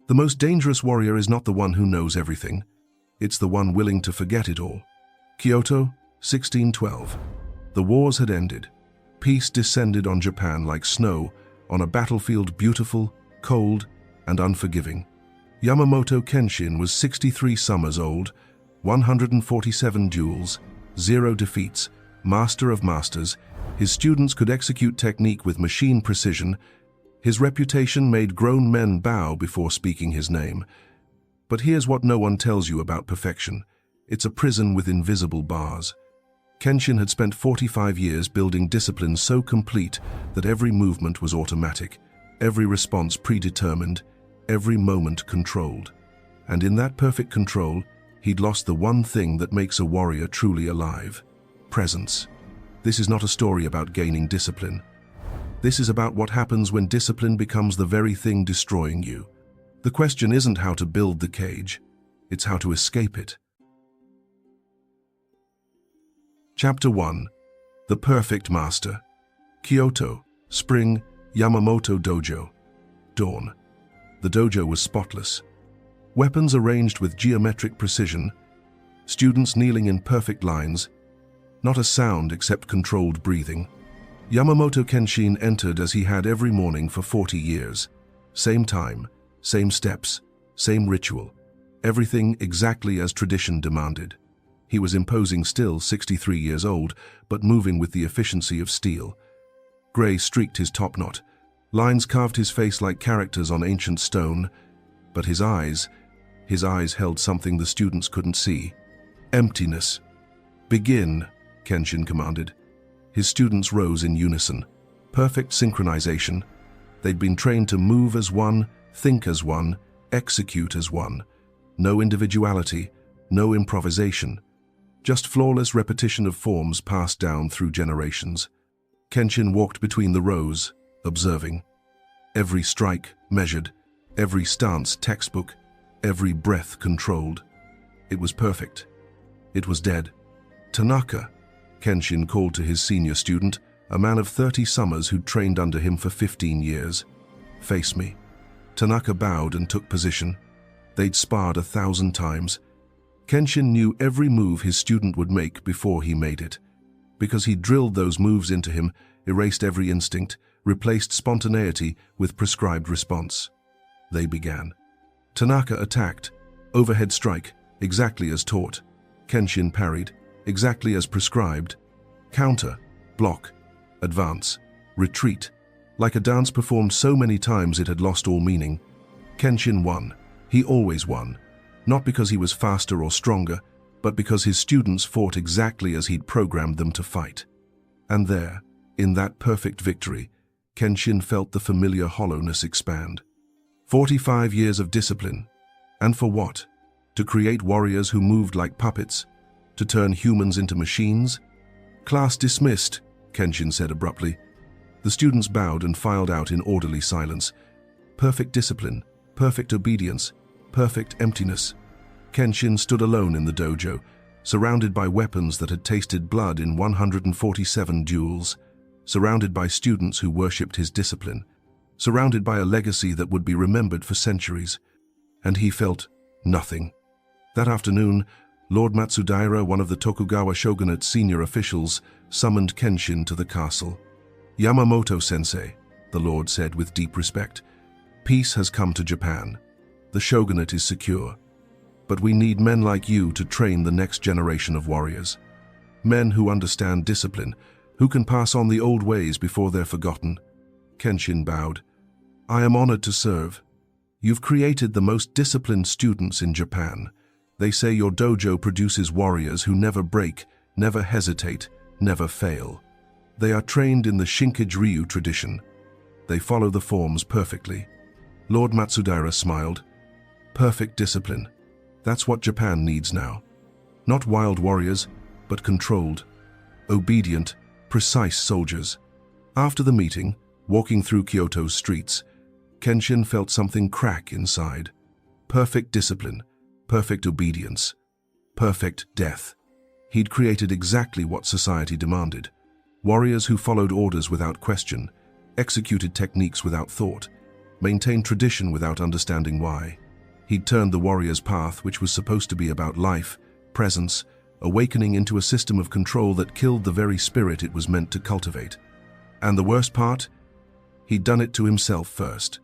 The most dangerous warrior is not the one who knows everything. It's the one willing to forget it all. Kyoto, 1612. The wars had ended. Peace descended on Japan like snow on a battlefield beautiful, cold, and unforgiving. Yamamoto Kenshin was 63 summers old, 147 duels, 0 defeats, master of masters. His students could execute technique with machine precision. His reputation made grown men bow before speaking his name. But here's what no one tells you about perfection. It's a prison with invisible bars. Kenshin had spent 45 years building discipline so complete that every movement was automatic, every response predetermined, every moment controlled. And in that perfect control, he'd lost the one thing that makes a warrior truly alive: presence. This is not a story about gaining discipline. This is about what happens when discipline becomes the very thing destroying you. The question isn't how to build the cage, it's how to escape it. Chapter 1. The Perfect Master. Kyoto, Spring, Yamamoto Dojo. Dawn. The dojo was spotless. Weapons arranged with geometric precision, students kneeling in perfect lines, not a sound except controlled breathing. Yamamoto Kenshin entered as he had every morning for 40 years. Same time, same steps, same ritual, everything exactly as tradition demanded. He was imposing still, 63 years old, but moving with the efficiency of steel. Gray streaked his top knot. Lines carved his face like characters on ancient stone. But his eyes held something the students couldn't see. Emptiness. Begin, Kenshin commanded. His students rose in unison. Perfect synchronization. They'd been trained to move as one, think as one, execute as one. No individuality, no improvisation. Just flawless repetition of forms passed down through generations. Kenshin walked between the rows, observing. Every strike measured, every stance textbook, every breath controlled. It was perfect. It was dead. Tanaka, Kenshin called to his senior student, a man of 30 summers who'd trained under him for 15 years. Face me. Tanaka bowed and took position. They'd sparred 1,000 times. Kenshin knew every move his student would make before he made it. Because he drilled those moves into him, erased every instinct, replaced spontaneity with prescribed response. They began. Tanaka attacked. Overhead strike, exactly as taught. Kenshin parried, exactly as prescribed. Counter, block, advance, retreat. Like a dance performed so many times it had lost all meaning. Kenshin won. He always won. Not because he was faster or stronger, but because his students fought exactly as he'd programmed them to fight. And there, in that perfect victory, Kenshin felt the familiar hollowness expand. 45 years of discipline. And for what? To create warriors who moved like puppets? To turn humans into machines? Class dismissed, Kenshin said abruptly. The students bowed and filed out in orderly silence. Perfect discipline, perfect obedience, perfect emptiness. Kenshin stood alone in the dojo, surrounded by weapons that had tasted blood in 147 duels, surrounded by students who worshipped his discipline, surrounded by a legacy that would be remembered for centuries. And he felt nothing. That afternoon, Lord Matsudaira, one of the Tokugawa shogunate's senior officials, summoned Kenshin to the castle. "Yamamoto-sensei," the lord said with deep respect, "peace has come to Japan. The shogunate is secure. But we need men like you to train the next generation of warriors. Men who understand discipline, who can pass on the old ways before they're forgotten." Kenshin bowed. "I am honored to serve. You've created the most disciplined students in Japan. They say your dojo produces warriors who never break, never hesitate, never fail. They are trained in the Shinkage-ryu tradition. They follow the forms perfectly." Lord Matsudaira smiled. "Perfect discipline. That's what Japan needs now. Not wild warriors, but controlled, obedient, precise soldiers." After the meeting, walking through Kyoto's streets, Kenshin felt something crack inside. Perfect discipline, perfect obedience, perfect death. He'd created exactly what society demanded. Warriors who followed orders without question, executed techniques without thought, maintained tradition without understanding why. He'd turned the warrior's path, which was supposed to be about life, presence, awakening, into a system of control that killed the very spirit it was meant to cultivate. And the worst part? He'd done it to himself first.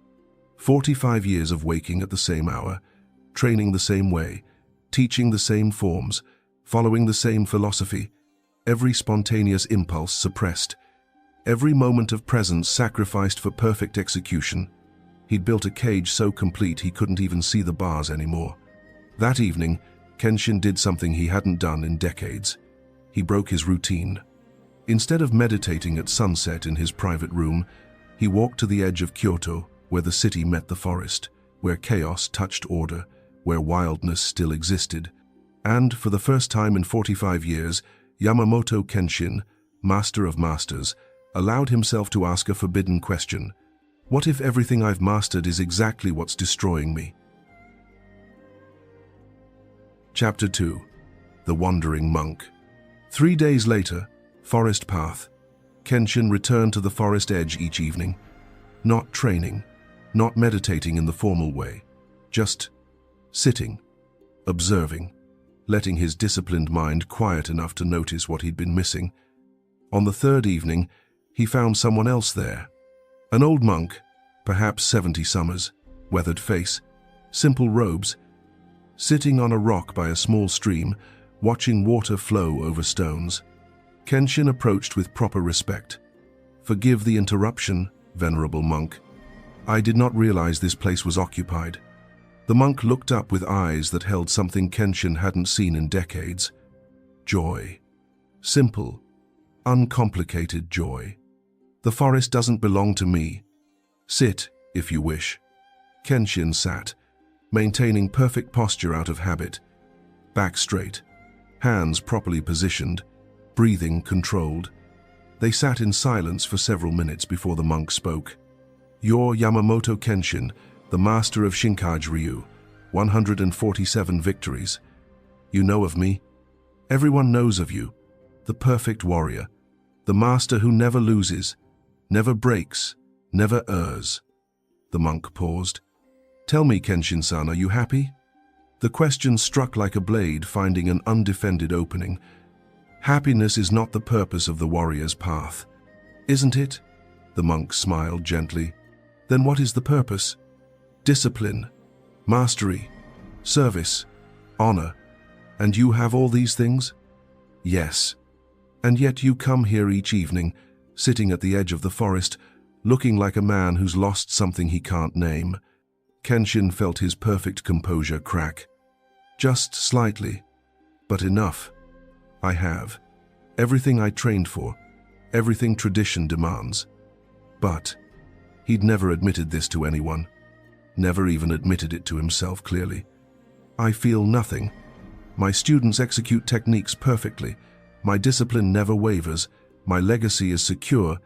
45 years of waking at the same hour, training the same way, teaching the same forms, following the same philosophy, every spontaneous impulse suppressed, every moment of presence sacrificed for perfect execution. He'd built a cage so complete he couldn't even see the bars anymore. That evening, Kenshin did something he hadn't done in decades. He broke his routine. Instead of meditating at sunset in his private room, he walked to the edge of Kyoto, where the city met the forest, where chaos touched order, where wildness still existed. And, for the first time in 45 years, Yamamoto Kenshin, master of masters, allowed himself to ask a forbidden question. What if everything I've mastered is exactly what's destroying me? Chapter 2. The Wandering Monk. 3 days later, forest path. Kenshin returned to the forest edge each evening. Not training, not meditating in the formal way, just sitting, observing, letting his disciplined mind quiet enough to notice what he'd been missing. On the third evening, he found someone else there. An old monk, perhaps 70 summers, weathered face, simple robes, sitting on a rock by a small stream, watching water flow over stones. Kenshin approached with proper respect. "Forgive the interruption, venerable monk. I did not realize this place was occupied." The monk looked up with eyes that held something Kenshin hadn't seen in decades. Joy. Simple, uncomplicated joy. "The forest doesn't belong to me. Sit, if you wish." Kenshin sat, maintaining perfect posture out of habit. Back straight, hands properly positioned, breathing controlled. They sat in silence for several minutes before the monk spoke. "You're Yamamoto Kenshin, the master of Shinkaji-ryu, 147 victories. You know of me. Everyone knows of you. The perfect warrior, the master who never loses, never breaks, never errs." The monk paused. "Tell me, Kenshin-san, are you happy?" The question struck like a blade, finding an undefended opening. Happiness is not the purpose of the warrior's path. Isn't it? The monk smiled gently. Then what is the purpose? Discipline, mastery, service, honor. And you have all these things? Yes. And yet you come here each evening, sitting at the edge of the forest, looking like a man who's lost something he can't name. Kenshin felt his perfect composure crack. Just slightly, but enough. I have. Everything I trained for, everything tradition demands. But he'd never admitted this to anyone. Never even admitted it to himself clearly. I feel nothing. My students execute techniques perfectly. My discipline never wavers. My legacy is secure.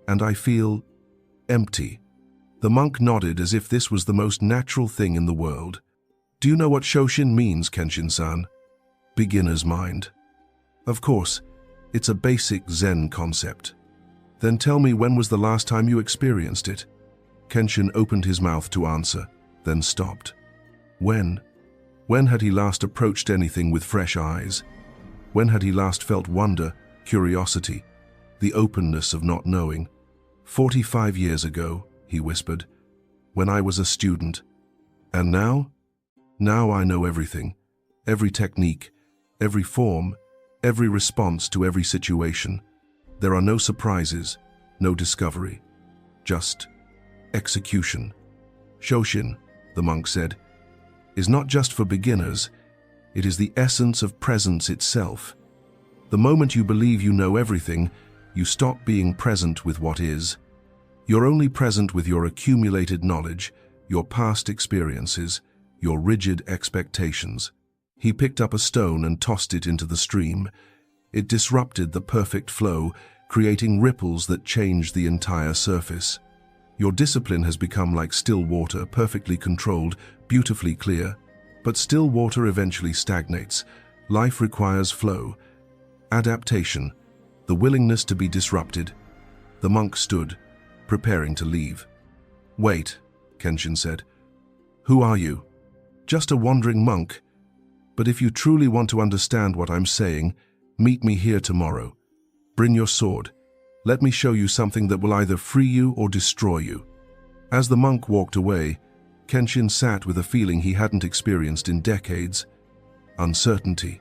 And I feel empty. The monk nodded as if this was the most natural thing in the world. Do you know what shoshin means, Kenshin-san? Beginner's mind. Of course, it's a basic Zen concept. Then tell me, when was the last time you experienced it? Kenshin opened his mouth to answer, then stopped. When? When had he last approached anything with fresh eyes? When had he last felt wonder, curiosity, the openness of not knowing? 45 years ago, he whispered, when I was a student. And now? Now I know everything, every technique, every form, every response to every situation. There are no surprises, no discovery, just execution. Shoshin, the monk said, is not just for beginners. It is the essence of presence itself. The moment you believe you know everything, you stop being present with what is. You're only present with your accumulated knowledge, your past experiences, your rigid expectations. He picked up a stone and tossed it into the stream. It disrupted the perfect flow, creating ripples that changed the entire surface. Your discipline has become like still water, perfectly controlled, beautifully clear. But still water eventually stagnates. Life requires flow, adaptation, the willingness to be disrupted. The monk stood, preparing to leave. Wait, Kenshin said. "Who are you?" "Just a wandering monk. But if you truly want to understand what I'm saying, meet me here tomorrow. Bring your sword. Let me show you something that will either free you or destroy you." As the monk walked away, Kenshin sat with a feeling he hadn't experienced in decades: uncertainty.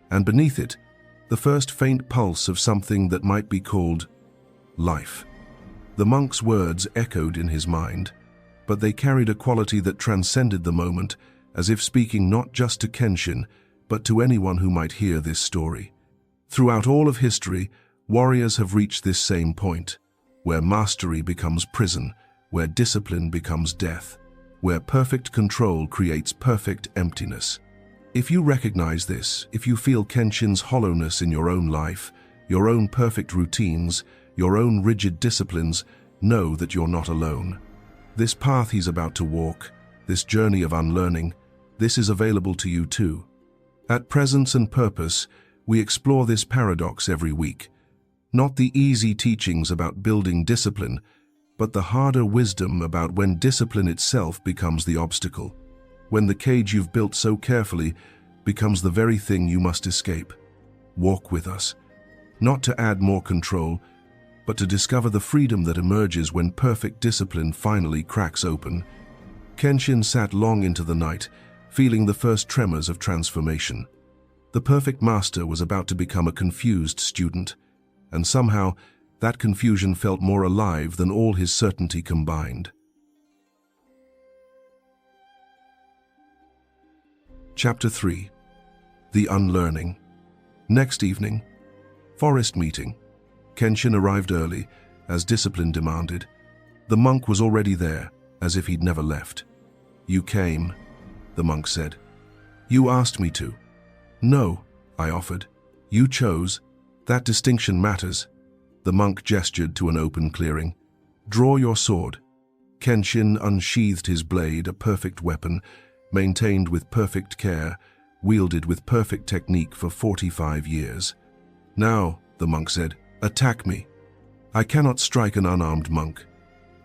And beneath it, the first faint pulse of something that might be called life. The monk's words echoed in his mind, but they carried a quality that transcended the moment, as if speaking not just to Kenshin, but to anyone who might hear this story. Throughout all of history, warriors have reached this same point, where mastery becomes prison, where discipline becomes death, where perfect control creates perfect emptiness. If you recognize this, if you feel Kenshin's hollowness in your own life, your own perfect routines, your own rigid disciplines, know that you're not alone. This path he's about to walk, this journey of unlearning, this is available to you too. At Presence and Purpose, we explore this paradox every week. Not the easy teachings about building discipline, but the harder wisdom about when discipline itself becomes the obstacle, when the cage you've built so carefully becomes the very thing you must escape. Walk with us, not to add more control, but to discover the freedom that emerges when perfect discipline finally cracks open. Kenshin sat long into the night, feeling the first tremors of transformation. The perfect master was about to become a confused student, and somehow that confusion felt more alive than all his certainty combined. Chapter 3. The Unlearning. Next evening, forest meeting. Kenshin arrived early, as discipline demanded. The monk was already there, as if he'd never left. "You came," the monk said. "You asked me to." "No," I offered. "You chose. That distinction matters." The monk gestured to an open clearing. "Draw your sword." Kenshin unsheathed his blade, a perfect weapon, maintained with perfect care, wielded with perfect technique for 45 years. "Now," the monk said, "attack me." "I cannot strike an unarmed monk."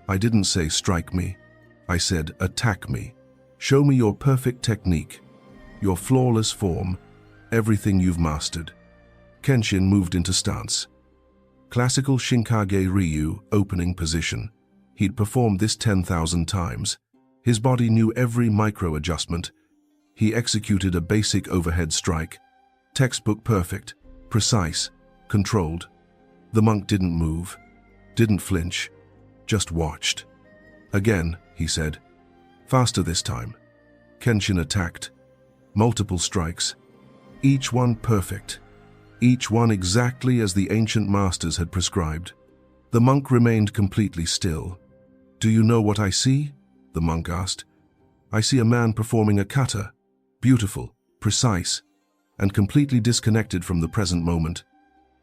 "I didn't say strike me. I said attack me. Show me your perfect technique, your flawless form, everything you've mastered." Kenshin moved into stance. Classical Shinkage Ryu, opening position. He'd performed this 10,000 times. His body knew every micro-adjustment. He executed a basic overhead strike. Textbook perfect, precise, controlled. The monk didn't move, didn't flinch, just watched. "Again," he said. "Faster this time." Kenshin attacked. Multiple strikes. Each one perfect. Each one exactly as the ancient masters had prescribed. The monk remained completely still. "Do you know what I see?" the monk asked. "I see a man performing a kata, beautiful, precise, and completely disconnected from the present moment.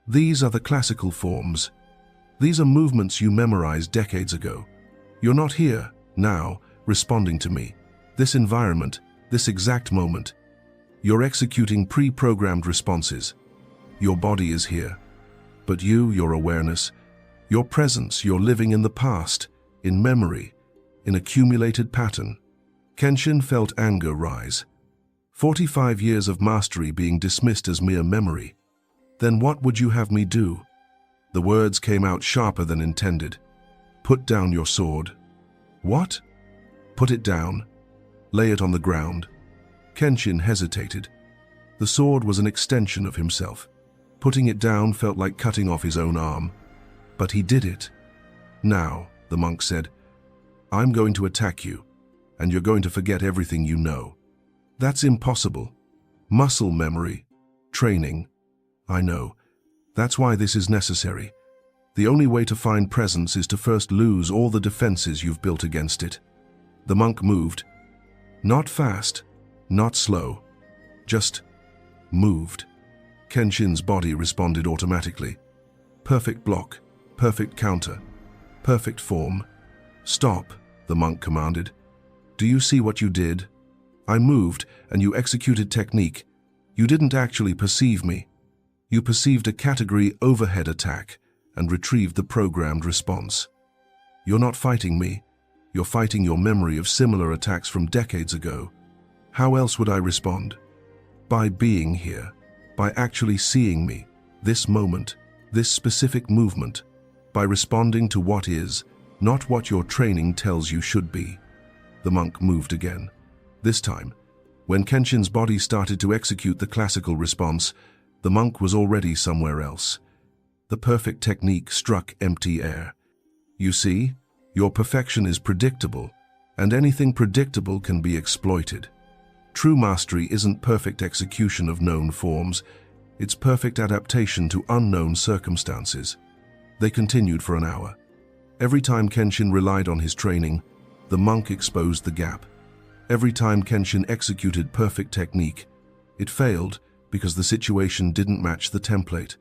These are the classical forms. These are movements you memorized decades ago. You're not here, now, responding to me. This environment, this exact moment. You're executing pre-programmed responses. Your body is here. But you, your awareness, your presence, you're living in the past, in memory, in accumulated pattern." Kenshin felt anger rise. 45 years of mastery being dismissed as mere memory. "Then what would you have me do?" The words came out sharper than intended. "Put down your sword." "What?" "Put it down. Lay it on the ground." Kenshin hesitated. The sword was an extension of himself. Putting it down felt like cutting off his own arm. But he did it. "Now," the monk said, "I'm going to attack you, and you're going to forget everything you know." "That's impossible. Muscle memory, training." "I know. That's why this is necessary. The only way to find presence is to first lose all the defenses you've built against it." The monk moved. Not fast, not slow, just moved. Kenshin's body responded automatically. Perfect block, perfect counter, perfect form. "Stop," the monk commanded. "Do you see what you did? I moved, and you executed technique. You didn't actually perceive me. You perceived a category overhead attack and retrieved the programmed response. You're not fighting me. You're fighting your memory of similar attacks from decades ago. How else would I respond? By being here, by actually seeing me, this moment, this specific movement, by responding to what is, not what your training tells you should be. The monk moved again. This time, when Kenshin's body started to execute the classical response, the monk was already somewhere else. The perfect technique struck empty air. You see, your perfection is predictable, and anything predictable can be exploited. True mastery isn't perfect execution of known forms, it's perfect adaptation to unknown circumstances. They continued for an hour. Every time Kenshin relied on his training, the monk exposed the gap. Every time Kenshin executed perfect technique, it failed because the situation didn't match the template.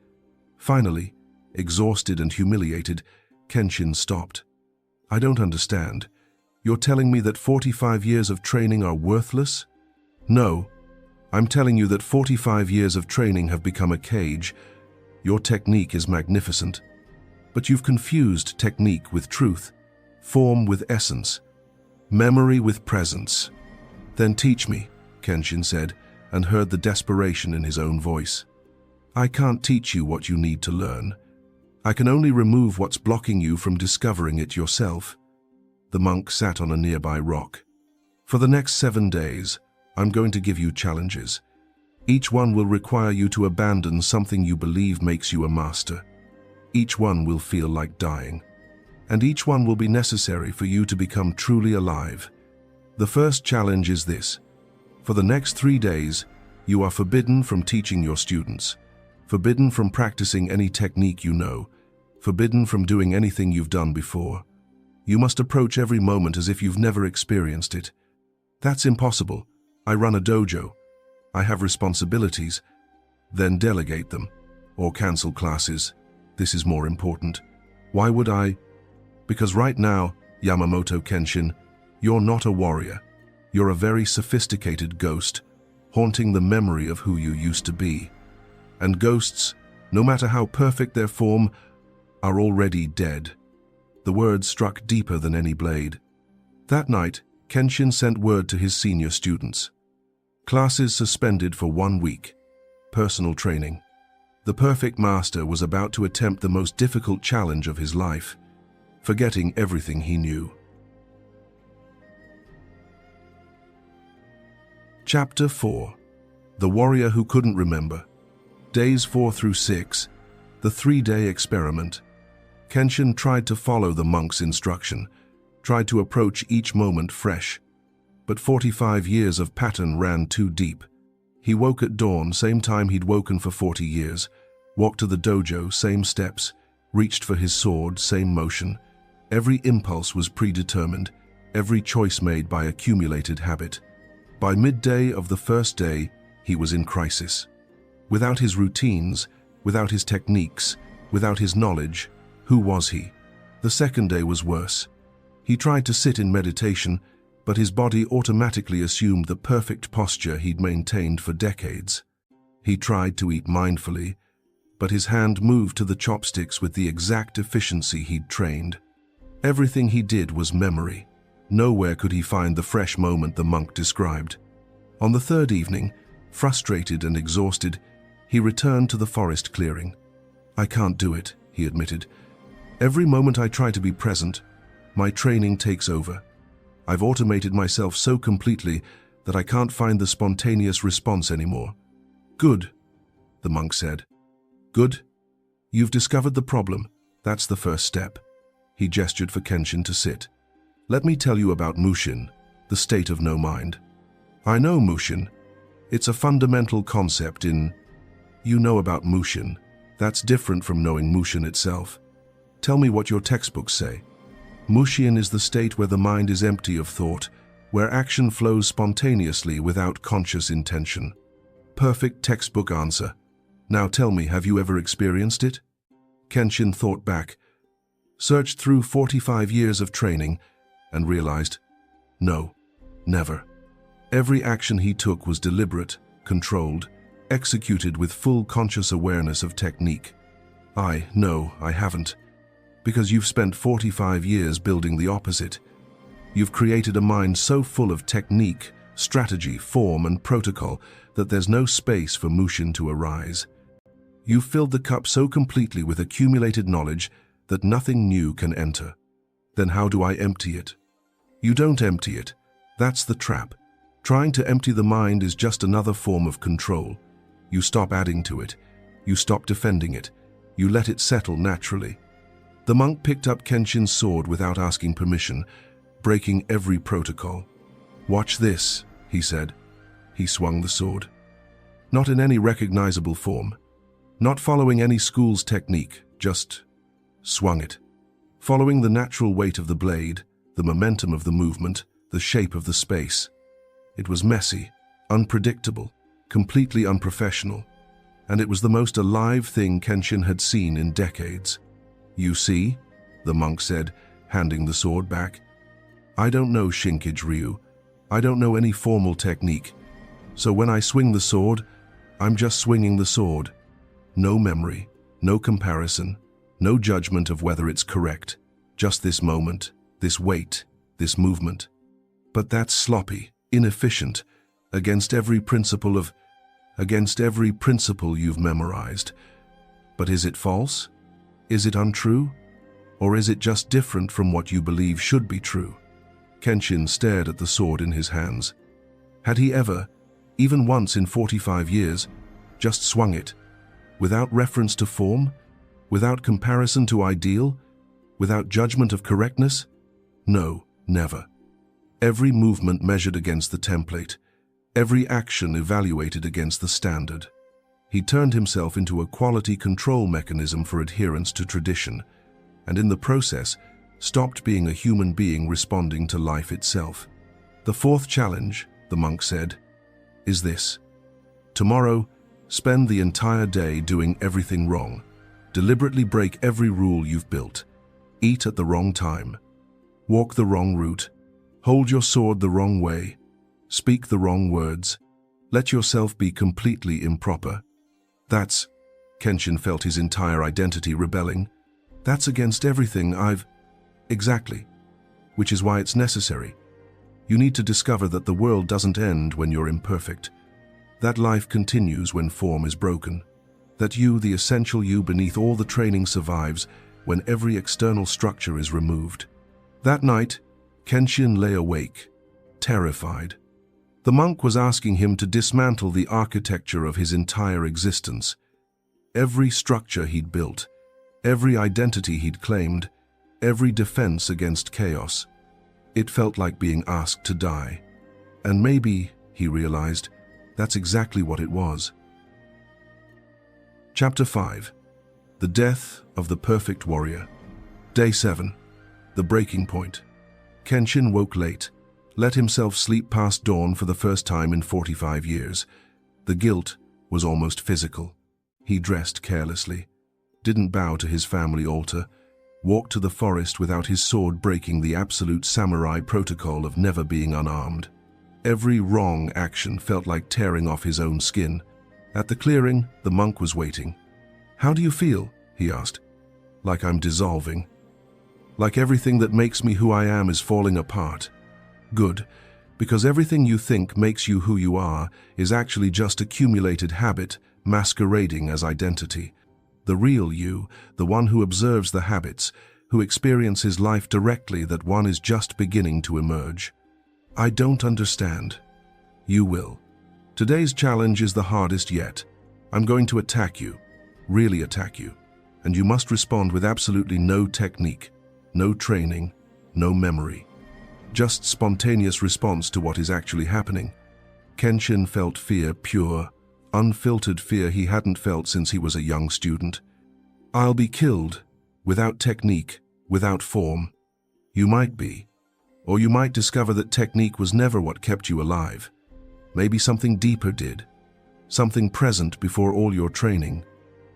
Finally, exhausted and humiliated, Kenshin stopped. I don't understand. You're telling me that 45 years of training are worthless? No. I'm telling you that 45 years of training have become a cage. Your technique is magnificent. But you've confused technique with truth, form with essence, memory with presence. Then teach me, Kenshin said, and heard the desperation in his own voice. I can't teach you what you need to learn. I can only remove what's blocking you from discovering it yourself. The monk sat on a nearby rock. For the next 7 days, I'm going to give you challenges. Each one will require you to abandon something you believe makes you a master. Each one will feel like dying. And each one will be necessary for you to become truly alive. The first challenge is this. For the next 3 days, you are forbidden from teaching your students, forbidden from practicing any technique you know, forbidden from doing anything you've done before. You must approach every moment as if you've never experienced it. That's impossible. I run a dojo. I have responsibilities. Then delegate them, or cancel classes. This is more important. Why would I? Because right now, Yamamoto Kenshin, you're not a warrior. You're a very sophisticated ghost, haunting the memory of who you used to be. And ghosts, no matter how perfect their form, are already dead. The words struck deeper than any blade. That night, Kenshin sent word to his senior students. Classes suspended for 1 week. Personal training. The perfect master was about to attempt the most difficult challenge of his life, forgetting everything he knew. Chapter 4. The Warrior Who Couldn't Remember. Days 4 through 6. The 3-day experiment. Kenshin tried to follow the monk's instruction, tried to approach each moment fresh. But 45 years of pattern ran too deep. He woke at dawn, same time he'd woken for 40 years, walked to the dojo, same steps, reached for his sword, same motion. Every impulse was predetermined, every choice made by accumulated habit. By midday of the first day, he was in crisis. Without his routines, without his techniques, without his knowledge, who was he? The second day was worse. He tried to sit in meditation, but his body automatically assumed the perfect posture he'd maintained for decades. He tried to eat mindfully, but his hand moved to the chopsticks with the exact efficiency he'd trained. Everything he did was memory. Nowhere could he find the fresh moment the monk described. On the third evening, frustrated and exhausted, he returned to the forest clearing. I can't do it, he admitted. Every moment I try to be present, my training takes over. I've automated myself so completely that I can't find the spontaneous response anymore. Good, the monk said. Good? You've discovered the problem. That's the first step. He gestured for Kenshin to sit. Let me tell you about Mushin, the state of no mind. I know Mushin. It's a fundamental concept in... You know about Mushin. That's different from knowing Mushin itself. Tell me what your textbooks say. Mushin is the state where the mind is empty of thought, where action flows spontaneously without conscious intention. Perfect textbook answer. Now tell me, have you ever experienced it? Kenshin thought back, searched through 45 years of training, and realized, no, never. Every action he took was deliberate, controlled, executed with full conscious awareness of technique. No, I haven't. Because you've spent 45 years building the opposite. You've created a mind so full of technique, strategy, form, and protocol that there's no space for Mushin to arise. You've filled the cup so completely with accumulated knowledge that nothing new can enter. Then how do I empty it? You don't empty it. That's the trap. Trying to empty the mind is just another form of control. You stop adding to it. You stop defending it. You let it settle naturally. The monk picked up Kenshin's sword without asking permission, breaking every protocol. "Watch this," he said. He swung the sword. Not in any recognizable form. Not following any school's technique, just swung it. Following the natural weight of the blade, the momentum of the movement, the shape of the space. It was messy, unpredictable, completely unprofessional, and it was the most alive thing Kenshin had seen in decades. "You see," the monk said, handing the sword back. "I don't know Shinkage Ryu. I don't know any formal technique. So when I swing the sword, I'm just swinging the sword. No memory, no comparison, no judgment of whether it's correct. Just this moment, this weight, this movement. But that's sloppy, inefficient, against every principle you've memorized. But is it false? Is it untrue? Or is it just different from what you believe should be true?" Kenshin stared at the sword in his hands. Had he ever, even once in 45 years, just swung it, without reference to form, without comparison to ideal, without judgment of correctness? No, never. Every movement measured against the template, every action evaluated against the standard. He turned himself into a quality control mechanism for adherence to tradition, and in the process, stopped being a human being responding to life itself. "The fourth challenge," the monk said, "is this. Tomorrow, spend the entire day doing everything wrong. Deliberately break every rule you've built. Eat at the wrong time. Walk the wrong route. Hold your sword the wrong way. Speak the wrong words. Let yourself be completely improper." That's, Kenshin felt his entire identity rebelling. "That's against everything I've..." "Exactly. Which is why it's necessary. You need to discover that the world doesn't end when you're imperfect. That life continues when form is broken. That you, the essential you beneath all the training, survives when every external structure is removed." That night, Kenshin lay awake, terrified. The monk was asking him to dismantle the architecture of his entire existence. Every structure he'd built, every identity he'd claimed, every defense against chaos. It felt like being asked to die. And maybe, he realized, that's exactly what it was. Chapter 5. The Death of the Perfect Warrior. Day 7. The Breaking Point. Kenshin woke late, let himself sleep past dawn for the first time in 45 years. The guilt was almost physical. He dressed carelessly, didn't bow to his family altar, walked to the forest without his sword, breaking the absolute samurai protocol of never being unarmed. Every wrong action felt like tearing off his own skin. At the clearing, the monk was waiting. "How do you feel?" he asked. "Like I'm dissolving. Like everything that makes me who I am is falling apart." "Good, because everything you think makes you who you are is actually just accumulated habit masquerading as identity. The real you, the one who observes the habits, who experiences life directly, that one is just beginning to emerge." "I don't understand." "You will. Today's challenge is the hardest yet. I'm going to attack you, really attack you, and you must respond with absolutely no technique, no training, no memory. Just spontaneous response to what is actually happening." Kenshin felt fear, pure, unfiltered fear he hadn't felt since he was a young student. "I'll be killed, without technique, without form. You might be. Or you might discover that technique was never what kept you alive. Maybe something deeper did. Something present before all your training.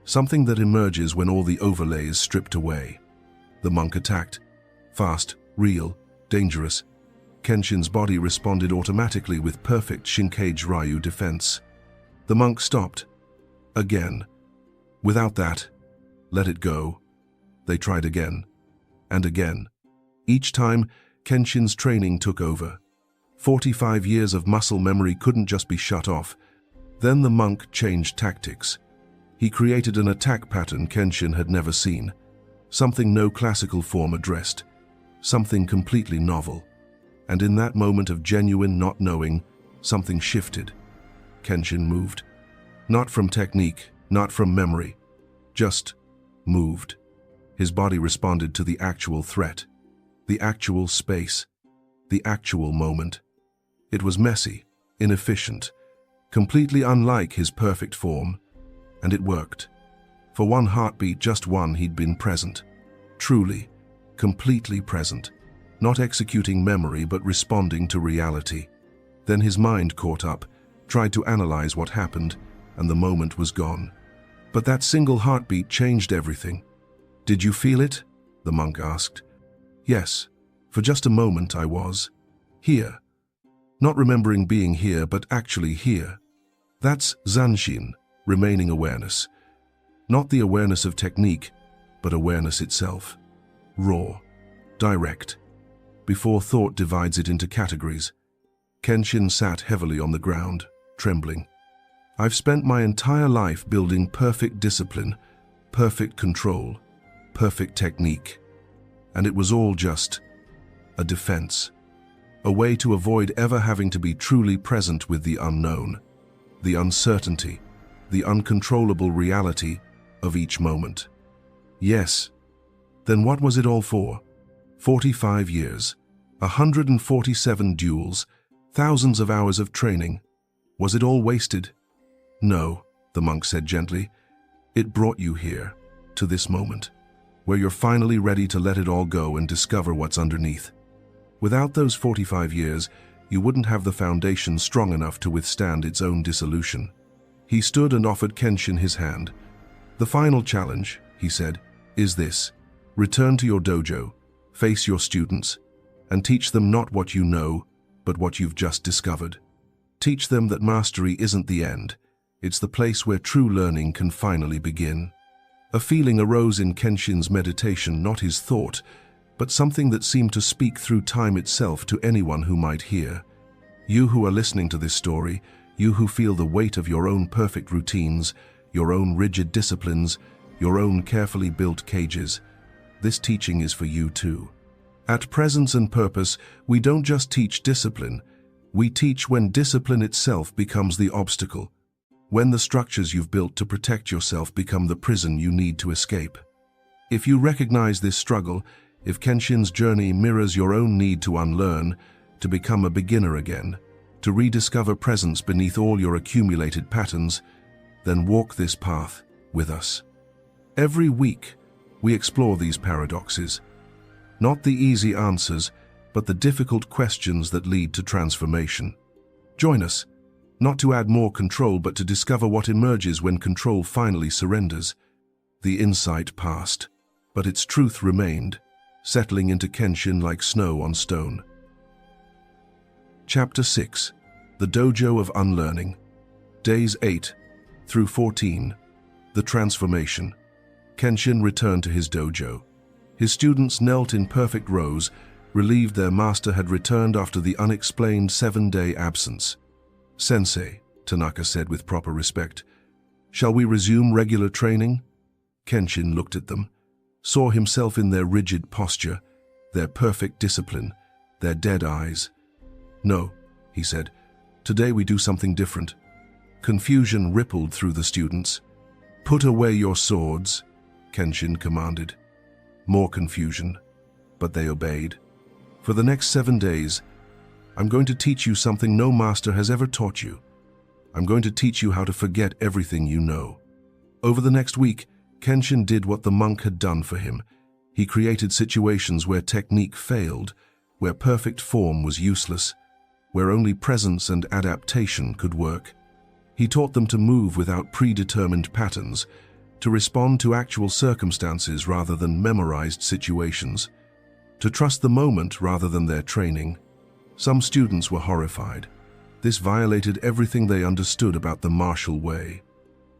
Something that emerges when all the overlay is stripped away." The monk attacked. Fast, real, dangerous. Kenshin's body responded automatically with perfect Shinkage Ryu defense. The monk stopped. Again. "Without that, let it go." They tried again. And again. Each time, Kenshin's training took over. 45 years of muscle memory couldn't just be shut off. Then the monk changed tactics. He created an attack pattern Kenshin had never seen, something no classical form addressed, something completely novel. And in that moment of genuine not knowing, something shifted. Kenshin moved. Not from technique, not from memory, just moved. His body responded to the actual threat, the actual space, the actual moment. It was messy, inefficient, completely unlike his perfect form, and it worked. For one heartbeat, just one, he'd been present. Truly, completely present. Not executing memory, but responding to reality. Then his mind caught up, tried to analyze what happened, and the moment was gone. But that single heartbeat changed everything. "Did you feel it?" the monk asked. "Yes. For just a moment I was. Here. Not remembering being here, but actually here. That's zanshin, remaining awareness. Not the awareness of technique, but awareness itself. Raw. Direct. Before thought divides it into categories." Kenshin sat heavily on the ground, trembling. "I've spent my entire life building perfect discipline, perfect control, perfect technique. And it was all just a defense. A way to avoid ever having to be truly present with the unknown, the uncertainty, the uncontrollable reality of each moment." Yes. Then what was it all for? 45 years, 147 duels, thousands of hours of training. Was it all wasted? No, the monk said gently. It brought you here, to this moment, where you're finally ready to let it all go and discover what's underneath. Without those 45 years, you wouldn't have the foundation strong enough to withstand its own dissolution. He stood and offered Kenshin his hand. "The final challenge," he said, "is this. Return to your dojo, face your students, and teach them not what you know, but what you've just discovered. Teach them that mastery isn't the end. It's the place where true learning can finally begin." A feeling arose in Kenshin's meditation, not his thought, but something that seemed to speak through time itself to anyone who might hear. You who are listening to this story, you who feel the weight of your own perfect routines, your own rigid disciplines, your own carefully built cages, this teaching is for you too. At Presence and Purpose, we don't just teach discipline, we teach when discipline itself becomes the obstacle, when the structures you've built to protect yourself become the prison you need to escape. If you recognize this struggle, if Kenshin's journey mirrors your own need to unlearn, to become a beginner again, to rediscover presence beneath all your accumulated patterns, then walk this path with us. Every week, we explore these paradoxes. Not the easy answers, but the difficult questions that lead to transformation. Join us, not to add more control, but to discover what emerges when control finally surrenders. The insight passed, but its truth remained, settling into Kenshin like snow on stone. Chapter 6. The Dojo of Unlearning. Days 8 through 14. The Transformation. Kenshin returned to his dojo. His students knelt in perfect rows, relieved their master had returned after the unexplained 7-day absence. "Sensei," Tanaka said with proper respect, "shall we resume regular training?" Kenshin looked at them, saw himself in their rigid posture, their perfect discipline, their dead eyes. "No," he said, "today we do something different." Confusion rippled through the students. "Put away your swords," Kenshin commanded. More confusion, but they obeyed. "For the next 7 days, I'm going to teach you something no master has ever taught you. I'm going to teach you how to forget everything you know." Over the next week, Kenshin did what the monk had done for him. He created situations where technique failed, where perfect form was useless, where only presence and adaptation could work. He taught them to move without predetermined patterns, to respond to actual circumstances rather than memorized situations, to trust the moment rather than their training. Some students were horrified. This violated everything they understood about the martial way.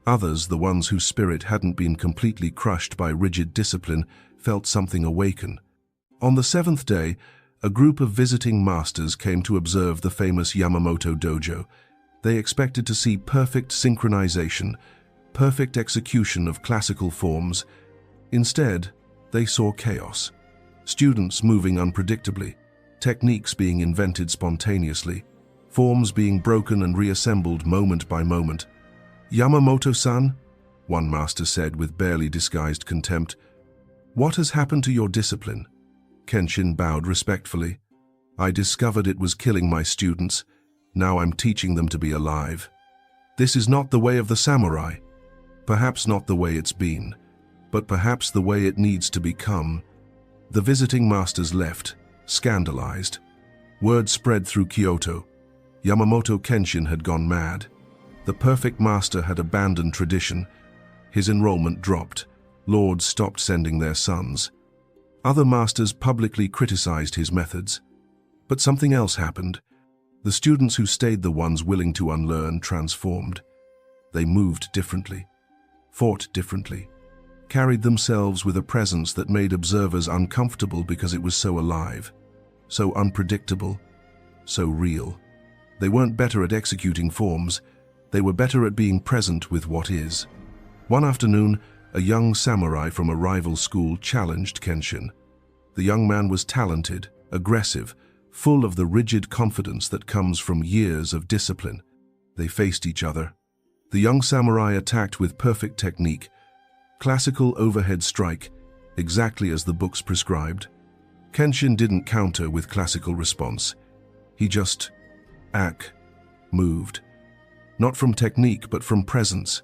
Others, the ones whose spirit hadn't been completely crushed by rigid discipline, felt something awaken. On the 7th day, A group of visiting masters came to observe the famous Yamamoto dojo. They expected to see perfect synchronization, perfect execution of classical forms. Instead, they saw chaos. Students moving unpredictably, techniques being invented spontaneously, forms being broken and reassembled moment by moment. "Yamamoto-san," one master said with barely disguised contempt, "what has happened to your discipline?" Kenshin bowed respectfully. "I discovered it was killing my students. Now I'm teaching them to be alive. This is not the way of the samurai. Perhaps not the way it's been, but perhaps the way it needs to become." The visiting masters left, scandalized. Word spread through Kyoto. Yamamoto Kenshin had gone mad. The perfect master had abandoned tradition. His enrollment dropped. Lords stopped sending their sons. Other masters publicly criticized his methods. But something else happened. The students who stayed, the ones willing to unlearn, transformed. They moved differently, fought differently, carried themselves with a presence that made observers uncomfortable because it was so alive, so unpredictable, so real. They weren't better at executing forms, they were better at being present with what is. One afternoon, a young samurai from a rival school challenged Kenshin. The young man was talented, aggressive, full of the rigid confidence that comes from years of discipline. They faced each other. The young samurai attacked with perfect technique, classical overhead strike, exactly as the books prescribed. Kenshin didn't counter with classical response. He just moved. Not from technique, but from presence.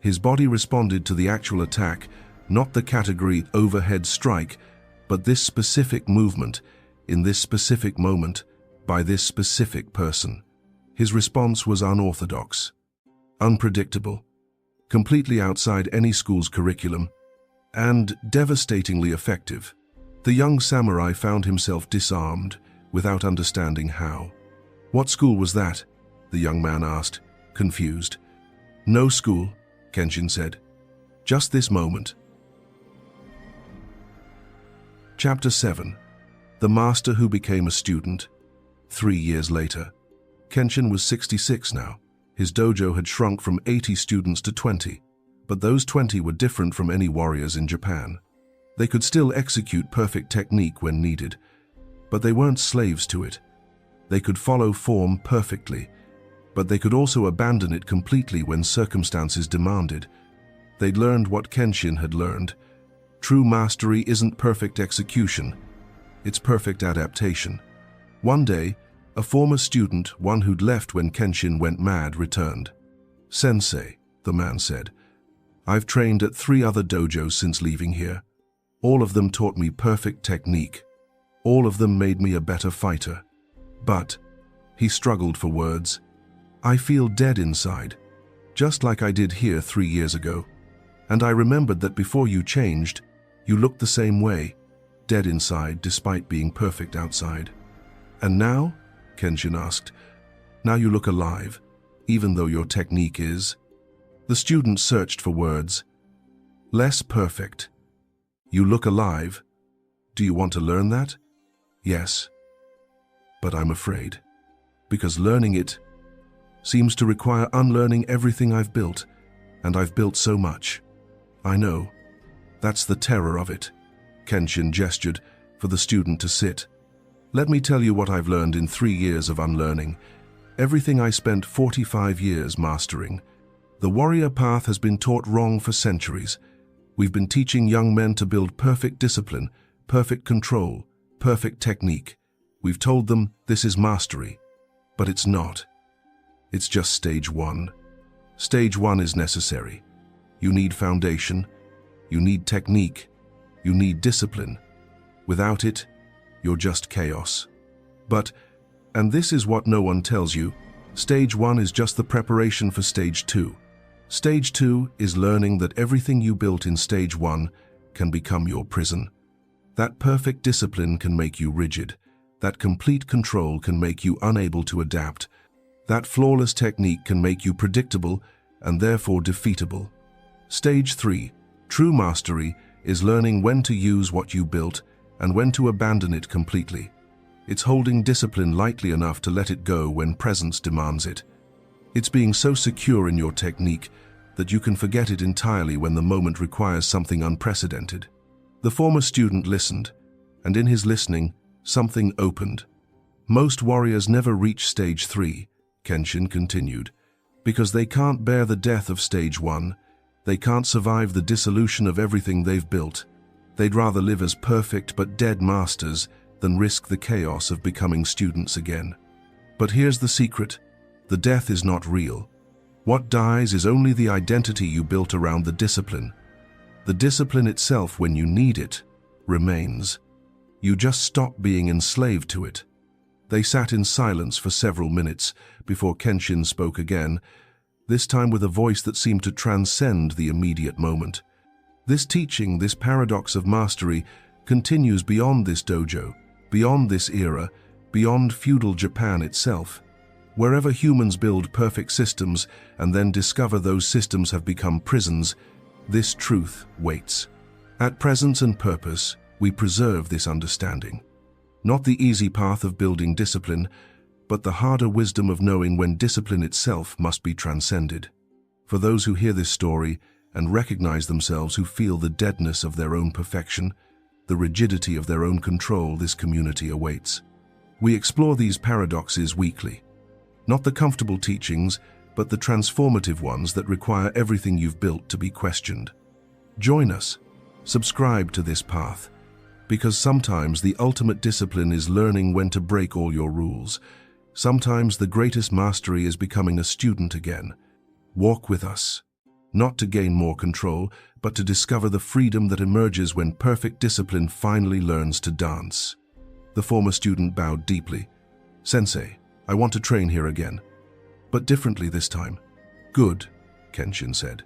His body responded to the actual attack, not the category overhead strike, but this specific movement, in this specific moment, by this specific person. His response was unorthodox, unpredictable, completely outside any school's curriculum, and devastatingly effective. The young samurai found himself disarmed, without understanding how. "What school was that?" the young man asked, confused. "No school," Kenshin said. "Just this moment." Chapter 7. The Master Who Became a Student. 3 years later. Kenshin was 66 now. His dojo had shrunk from 80 students to 20, but those 20 were different from any warriors in Japan. They could still execute perfect technique when needed, but they weren't slaves to it. They could follow form perfectly, but they could also abandon it completely when circumstances demanded. They'd learned what Kenshin had learned. True mastery isn't perfect execution, it's perfect adaptation. One day, a former student, one who'd left when Kenshin went mad, returned. "Sensei," the man said, "I've trained at 3 other dojos since leaving here. All of them taught me perfect technique. All of them made me a better fighter. But," he struggled for words, "I feel dead inside, just like I did here 3 years ago. And I remembered that before you changed, you looked the same way, dead inside despite being perfect outside." "And now?" Kenshin asked. "Now you look alive, even though your technique is..." The student searched for words. "Less perfect. You look alive. Do you want to learn that?" "Yes. But I'm afraid. Because learning it seems to require unlearning everything I've built, and I've built so much." "I know. That's the terror of it." Kenshin gestured for the student to sit. "Let me tell you what I've learned in 3 years of unlearning. Everything I spent 45 years mastering. The warrior path has been taught wrong for centuries. We've been teaching young men to build perfect discipline, perfect control, perfect technique. We've told them this is mastery, but it's not. It's just stage 1. Stage 1 is necessary. You need foundation, you need technique, you need discipline. Without it, you're just chaos. But, and this is what no one tells you, stage 1 is just the preparation for stage 2. Stage 2 is learning that everything you built in stage 1 can become your prison. That perfect discipline can make you rigid. That complete control can make you unable to adapt. That flawless technique can make you predictable and therefore defeatable. Stage 3, true mastery, is learning when to use what you built and when to abandon it completely. It's holding discipline lightly enough to let it go when presence demands it. It's being so secure in your technique that you can forget it entirely when the moment requires something unprecedented. The former student listened, and in his listening, something opened. Most warriors never reach stage 3, Kenshin continued, because they can't bear the death of stage 1. They can't survive the dissolution of everything they've built. They'd rather live as perfect but dead masters than risk the chaos of becoming students again. But here's the secret: the death is not real. What dies is only the identity you built around the discipline. The discipline itself, when you need it, remains. You just stop being enslaved to it. They sat in silence for several minutes before Kenshin spoke again, this time with a voice that seemed to transcend the immediate moment. This teaching, this paradox of mastery, continues beyond this dojo, beyond this era, beyond feudal Japan itself. Wherever humans build perfect systems and then discover those systems have become prisons, this truth waits. At presence and purpose, we preserve this understanding. Not the easy path of building discipline, but the harder wisdom of knowing when discipline itself must be transcended. For those who hear this story and recognize themselves, who feel the deadness of their own perfection, the rigidity of their own control, this community awaits. We explore these paradoxes weekly. Not the comfortable teachings, but the transformative ones that require everything you've built to be questioned. Join us. Subscribe to this path, because sometimes the ultimate discipline is learning when to break all your rules. Sometimes the greatest mastery is becoming a student again. Walk with us, not to gain more control, but to discover the freedom that emerges when perfect discipline finally learns to dance. The former student bowed deeply. "Sensei, I want to train here again, but differently this time." "Good," Kenshin said.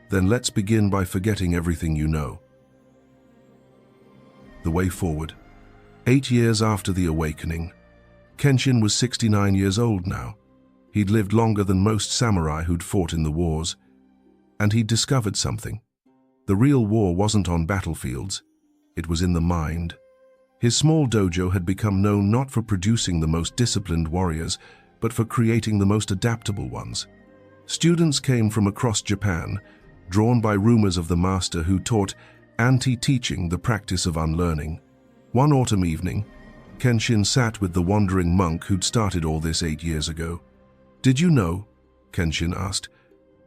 "Then let's begin by forgetting everything you know." The way forward. 8 years after the awakening, Kenshin was 69 years old now. He'd lived longer than most samurai who'd fought in the wars, and he'd discovered something. The real war wasn't on battlefields, it was in the mind. His small dojo had become known not for producing the most disciplined warriors, but for creating the most adaptable ones. Students came from across Japan, drawn by rumors of the master who taught anti-teaching, the practice of unlearning. One autumn evening, Kenshin sat with the wandering monk who'd started all this 8 years ago. "Did you know," Kenshin asked,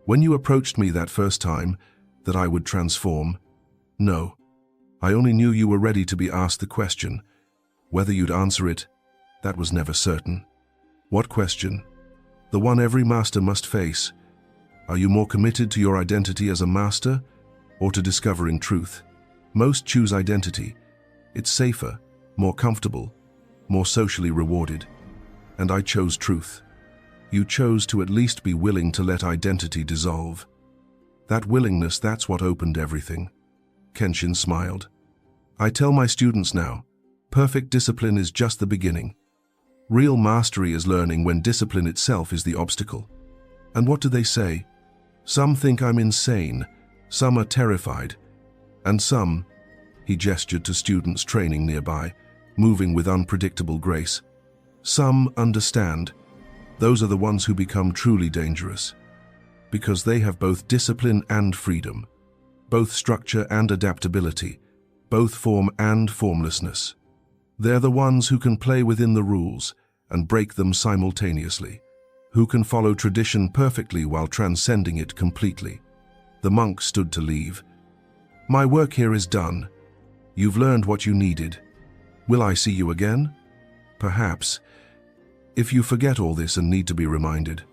"when you approached me that first time, that I would transform?" "No. I only knew you were ready to be asked the question. Whether you'd answer it, that was never certain." "What question?" "The one every master must face. Are you more committed to your identity as a master, or to discovering truth?" "Most choose identity. It's safer, more comfortable, more socially rewarded. And I chose truth. You chose to at least be willing to let identity dissolve. That willingness, that's what opened everything." Kenshin smiled. "I tell my students now, perfect discipline is just the beginning. Real mastery is learning when discipline itself is the obstacle." "And what do they say?" "Some think I'm insane, some are terrified, and some," he gestured to students training nearby, moving with unpredictable grace, "some understand. Those are the ones who become truly dangerous, because they have both discipline and freedom, both structure and adaptability, both form and formlessness. They're the ones who can play within the rules and break them simultaneously, who can follow tradition perfectly while transcending it completely." The monk stood to leave. "My work here is done. You've learned what you needed. Will I see you again? Perhaps, if you forget all this and need to be reminded."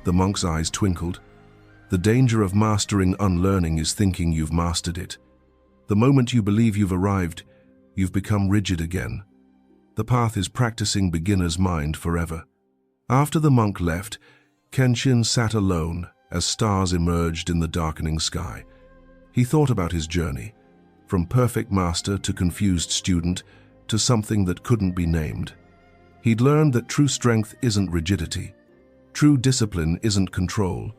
The monk's eyes twinkled. "The danger of mastering unlearning is thinking you've mastered it. The moment you believe you've arrived, you've become rigid again. The path is practicing beginner's mind forever." After the monk left, Kenshin sat alone as stars emerged in the darkening sky. He thought about his journey, from perfect master to confused student to something that couldn't be named. He'd learned that true strength isn't rigidity. True discipline isn't control.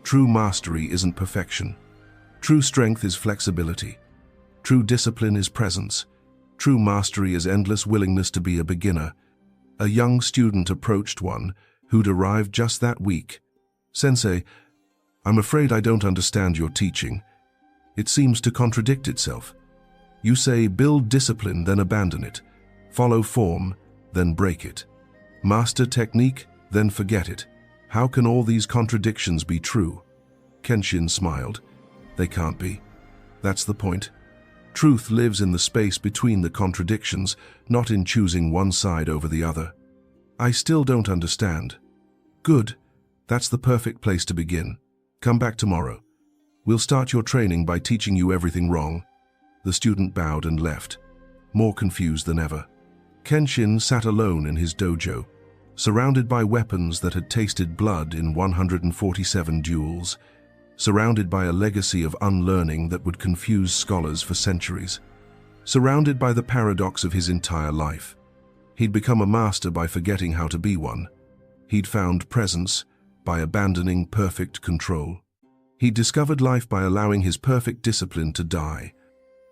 True mastery isn't perfection. True strength is flexibility. True discipline is presence. True mastery is endless willingness to be a beginner. A young student approached one who'd arrived just that week. "Sensei, I'm afraid I don't understand your teaching. It seems to contradict itself. You say build discipline, then abandon it. Follow form, then break it. Master technique, then forget it. How can all these contradictions be true?" Kenshin smiled. "They can't be. That's the point. Truth lives in the space between the contradictions, not in choosing one side over the other." "I still don't understand." "Good. That's the perfect place to begin. Come back tomorrow. We'll start your training by teaching you everything wrong." The student bowed and left, more confused than ever. Kenshin sat alone in his dojo, surrounded by weapons that had tasted blood in 147 duels, surrounded by a legacy of unlearning that would confuse scholars for centuries, surrounded by the paradox of his entire life. He'd become a master by forgetting how to be one. He'd found presence by abandoning perfect control. He'd discovered life by allowing his perfect discipline to die.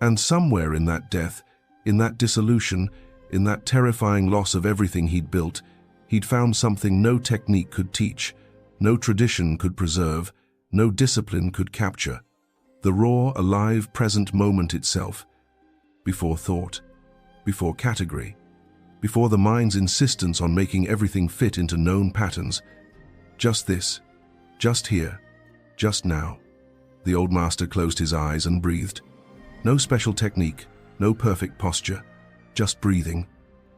And somewhere in that death, in that dissolution, in that terrifying loss of everything he'd built, he'd found something no technique could teach, no tradition could preserve, no discipline could capture. The raw, alive, present moment itself. Before thought, before category, before the mind's insistence on making everything fit into known patterns. Just this, just here, just now. The old master closed his eyes and breathed. No special technique, no perfect posture, just breathing.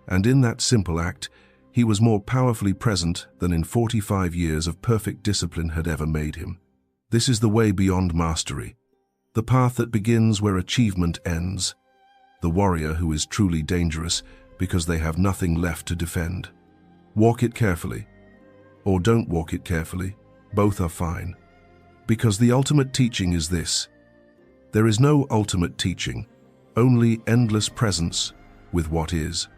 And in that simple act, he was more powerfully present than in 45 years of perfect discipline had ever made him. This is the way beyond mastery, the path that begins where achievement ends. The warrior who is truly dangerous because they have nothing left to defend. Walk it carefully, or don't walk it carefully, both are fine. Because the ultimate teaching is this: there is no ultimate teaching, only endless presence with what is.